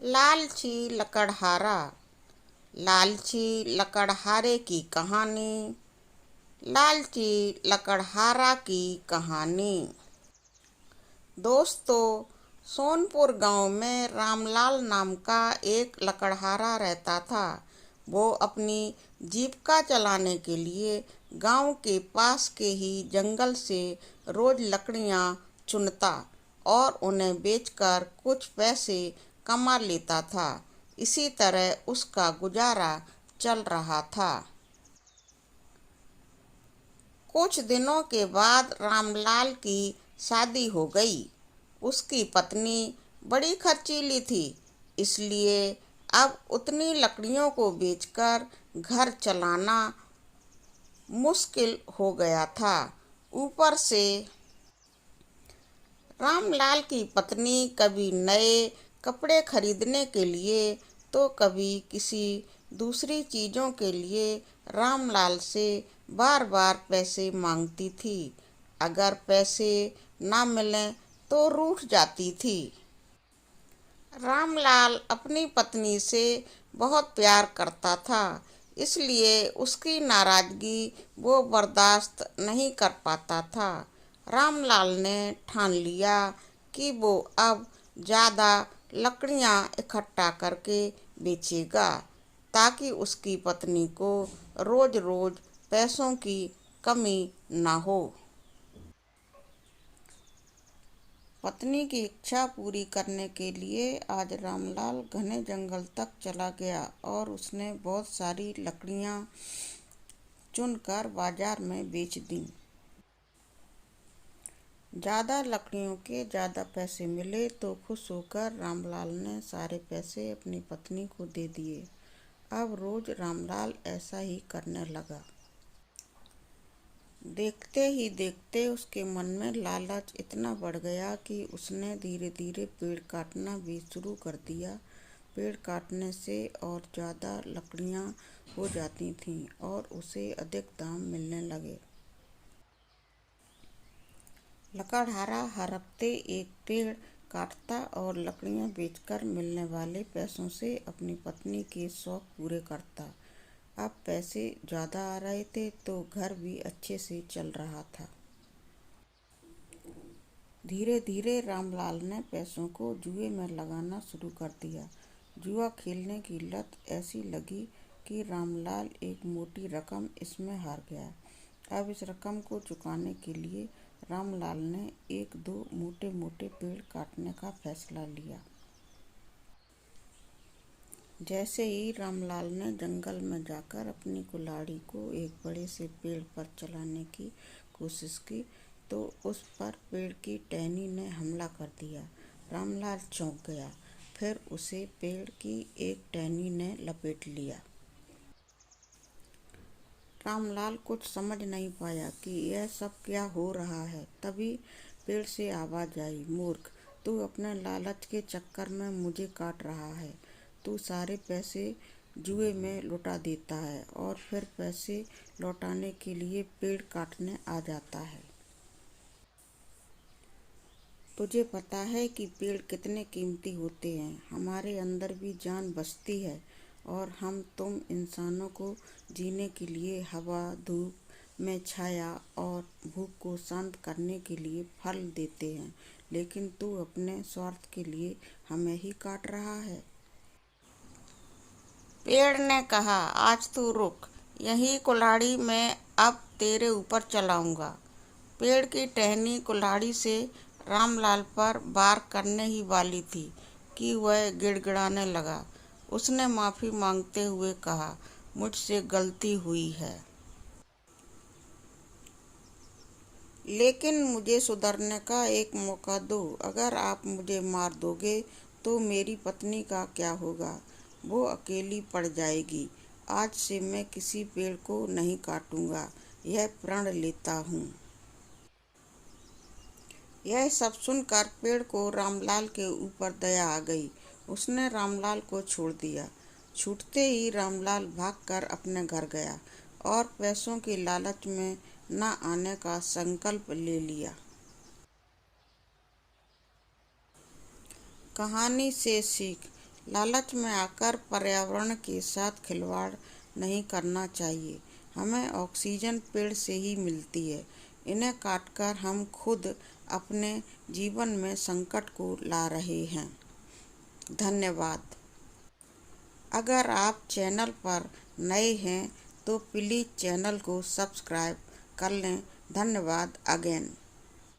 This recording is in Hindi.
लालची लकड़हारा। लालची लकड़हारे की कहानी। लालची लकड़हारा की कहानी। दोस्तों, सोनपुर गांव में रामलाल नाम का एक लकड़हारा रहता था। वो अपनी जीविका चलाने के लिए गांव के पास के ही जंगल से रोज लकड़ियां चुनता और उन्हें बेचकर कुछ पैसे कमा लेता था। इसी तरह उसका गुजारा चल रहा था। कुछ दिनों के बाद रामलाल की शादी हो गई। उसकी पत्नी बड़ी खर्चीली थी, इसलिए अब उतनी लकड़ियों को बेचकर घर चलाना मुश्किल हो गया था। ऊपर से रामलाल की पत्नी कभी नए कपड़े खरीदने के लिए तो कभी किसी दूसरी चीज़ों के लिए रामलाल से बार बार पैसे मांगती थी। अगर पैसे ना मिलें तो रूठ जाती थी। रामलाल अपनी पत्नी से बहुत प्यार करता था, इसलिए उसकी नाराज़गी वो बर्दाश्त नहीं कर पाता था। रामलाल ने ठान लिया कि वो अब ज़्यादा लकड़ियाँ इकट्ठा करके बेचेगा, ताकि उसकी पत्नी को रोज रोज पैसों की कमी ना हो। पत्नी की इच्छा पूरी करने के लिए आज रामलाल घने जंगल तक चला गया और उसने बहुत सारी लकड़ियाँ चुनकर बाजार में बेच दीं। ज़्यादा लकड़ियों के ज़्यादा पैसे मिले तो खुश होकर रामलाल ने सारे पैसे अपनी पत्नी को दे दिए। अब रोज रामलाल ऐसा ही करने लगा। देखते ही देखते उसके मन में लालच इतना बढ़ गया कि उसने धीरे धीरे पेड़ काटना भी शुरू कर दिया। पेड़ काटने से और ज़्यादा लकड़ियाँ हो जाती थीं और उसे अधिक दाम मिलने लगे। लकड़हारा हर हफ्ते एक पेड़ काटता और लकड़ियाँ बेचकर मिलने वाले पैसों से अपनी पत्नी के शौक पूरे करता। अब पैसे ज़्यादा आ रहे थे तो घर भी अच्छे से चल रहा था। धीरे धीरे रामलाल ने पैसों को जुए में लगाना शुरू कर दिया। जुआ खेलने की लत ऐसी लगी कि रामलाल एक मोटी रकम इसमें हार गया। अब इस रकम को चुकाने के लिए रामलाल ने एक दो मोटे मोटे पेड़ काटने का फैसला लिया। जैसे ही रामलाल ने जंगल में जाकर अपनी कुल्हाड़ी को एक बड़े से पेड़ पर चलाने की कोशिश की तो उस पर पेड़ की टहनी ने हमला कर दिया। रामलाल चौंक गया, फिर उसे पेड़ की एक टहनी ने लपेट लिया। रामलाल कुछ समझ नहीं पाया कि यह सब क्या हो रहा है। तभी पेड़ से आवाज़ आई, मूर्ख, तू अपने लालच के चक्कर में मुझे काट रहा है। तू सारे पैसे जुए में लुटा देता है और फिर पैसे लौटाने के लिए पेड़ काटने आ जाता है। तुझे पता है कि पेड़ कितने कीमती होते हैं। हमारे अंदर भी जान बसती है और हम तुम इंसानों को जीने के लिए हवा, धूप में छाया और भूख को शांत करने के लिए फल देते हैं, लेकिन तू अपने स्वार्थ के लिए हमें ही काट रहा है। पेड़ ने कहा, आज तू रुक, यही कुल्हाड़ी मैं अब तेरे ऊपर चलाऊंगा। पेड़ की टहनी कुल्हाड़ी से रामलाल पर वार करने ही वाली थी कि वह गिड़गिड़ाने लगा। उसने माफ़ी मांगते हुए कहा, मुझसे गलती हुई है, लेकिन मुझे सुधरने का एक मौका दो। अगर आप मुझे मार दोगे तो मेरी पत्नी का क्या होगा? वो अकेली पड़ जाएगी। आज से मैं किसी पेड़ को नहीं काटूंगा, यह प्रण लेता हूँ। यह सब सुनकर पेड़ को रामलाल के ऊपर दया आ गई। उसने रामलाल को छोड़ दिया। छूटते ही रामलाल भागकर अपने घर गया और पैसों की लालच में न आने का संकल्प ले लिया। कहानी से सीख। लालच में आकर पर्यावरण के साथ खिलवाड़ नहीं करना चाहिए। हमें ऑक्सीजन पेड़ से ही मिलती है। इन्हें काटकर हम खुद अपने जीवन में संकट को ला रहे हैं। धन्यवाद। अगर आप चैनल पर नए हैं तो प्लीज़ चैनल को सब्सक्राइब कर लें। धन्यवाद अगेन।